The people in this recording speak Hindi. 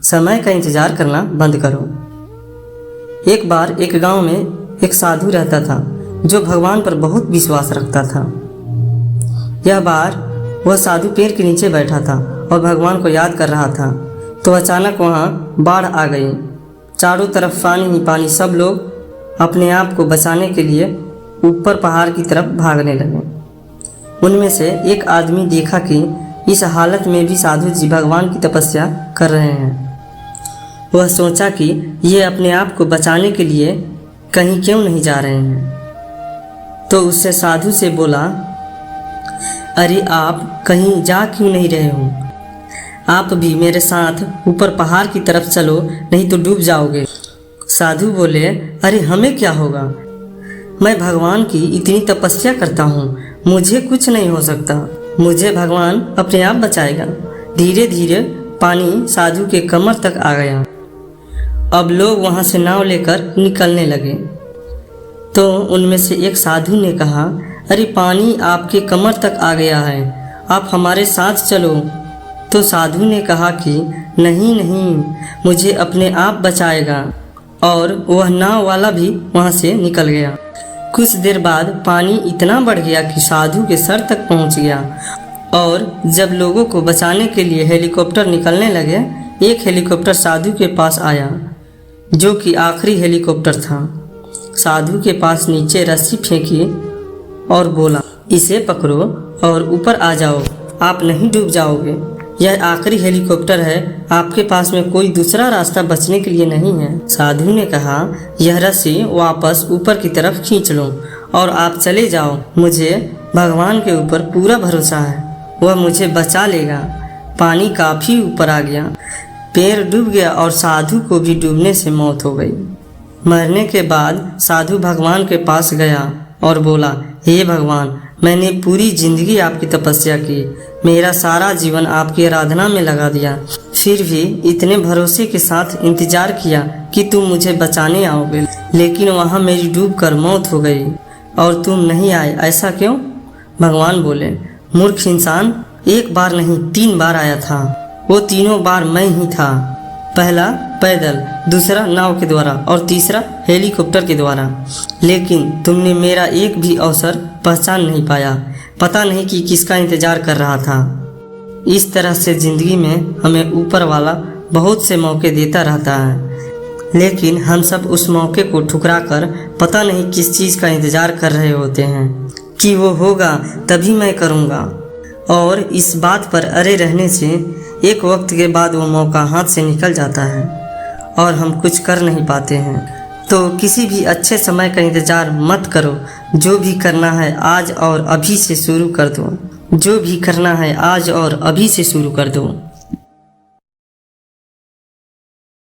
समय का इंतज़ार करना बंद करो। एक बार एक गांव में एक साधु रहता था जो भगवान पर बहुत विश्वास रखता था। यह बार वह साधु पेड़ के नीचे बैठा था और भगवान को याद कर रहा था, तो अचानक वहाँ बाढ़ आ गई। चारों तरफ पानी ही पानी। सब लोग अपने आप को बचाने के लिए ऊपर पहाड़ की तरफ भागने लगे। उनमें से एक आदमी देखा कि इस हालत में भी साधु जी भगवान की तपस्या कर रहे हैं। वह सोचा कि ये अपने आप को बचाने के लिए कहीं क्यों नहीं जा रहे हैं, तो उससे साधु से बोला, अरे आप कहीं जा क्यों नहीं रहे हो? आप भी मेरे साथ ऊपर पहाड़ की तरफ चलो, नहीं तो डूब जाओगे। साधु बोले, अरे हमें क्या होगा, मैं भगवान की इतनी तपस्या करता हूँ, मुझे कुछ नहीं हो सकता, मुझे भगवान अपने आप बचाएगा। धीरे धीरे पानी साधु के कमर तक आ गया। अब लोग वहाँ से नाव लेकर निकलने लगे, तो उनमें से एक साधु ने कहा, अरे पानी आपके कमर तक आ गया है, आप हमारे साथ चलो। तो साधु ने कहा कि नहीं नहीं, मुझे अपने आप बचाएगा। और वह नाव वाला भी वहाँ से निकल गया। कुछ देर बाद पानी इतना बढ़ गया कि साधु के सर तक पहुँच गया। और जब लोगों को बचाने के लिए हेलीकॉप्टर निकलने लगे, एक हेलीकॉप्टर साधु के पास आया, जो कि आखिरी हेलीकॉप्टर था। साधु के पास नीचे रस्सी फेंकी और बोला, इसे पकड़ो और ऊपर आ जाओ, आप नहीं डूब जाओगे। यह आखिरी हेलीकॉप्टर है, आपके पास में कोई दूसरा रास्ता बचने के लिए नहीं है। साधु ने कहा, यह रस्सी वापस ऊपर की तरफ खींच लो और आप चले जाओ। मुझे भगवान के ऊपर पूरा भरोसा है, वह मुझे बचा लेगा। पानी काफ़ी ऊपर आ गया, पेड़ डूब गया और साधु को भी डूबने से मौत हो गई। मरने के बाद साधु भगवान के पास गया और बोला, हे भगवान, मैंने पूरी ज़िंदगी आपकी तपस्या की, मेरा सारा जीवन आपकी आराधना में लगा दिया, फिर भी इतने भरोसे के साथ इंतज़ार किया कि तुम मुझे बचाने आओगे, लेकिन वहाँ मेरी डूब कर मौत हो गई और तुम नहीं आए, ऐसा क्यों? भगवान बोले, मूर्ख इंसान, एक बार नहीं 3 बार आया था, वो तीनों बार मैं ही था। पहला पैदल, दूसरा नाव के द्वारा और तीसरा हेलीकॉप्टर के द्वारा, लेकिन तुमने मेरा एक भी अवसर पहचान नहीं पाया। पता नहीं कि किसका इंतज़ार कर रहा था। इस तरह से ज़िंदगी में हमें ऊपर वाला बहुत से मौके देता रहता है, लेकिन हम सब उस मौके को ठुकरा कर पता नहीं किस चीज़ का इंतज़ार कर रहे होते हैं कि वो होगा तभी मैं करूँगा। और इस बात पर अड़े रहने से एक वक्त के बाद वो मौका हाथ से निकल जाता है और हम कुछ कर नहीं पाते हैं। तो किसी भी अच्छे समय का इंतज़ार मत करो। जो भी करना है आज और अभी से शुरू कर दो। जो भी करना है आज और अभी से शुरू कर दो।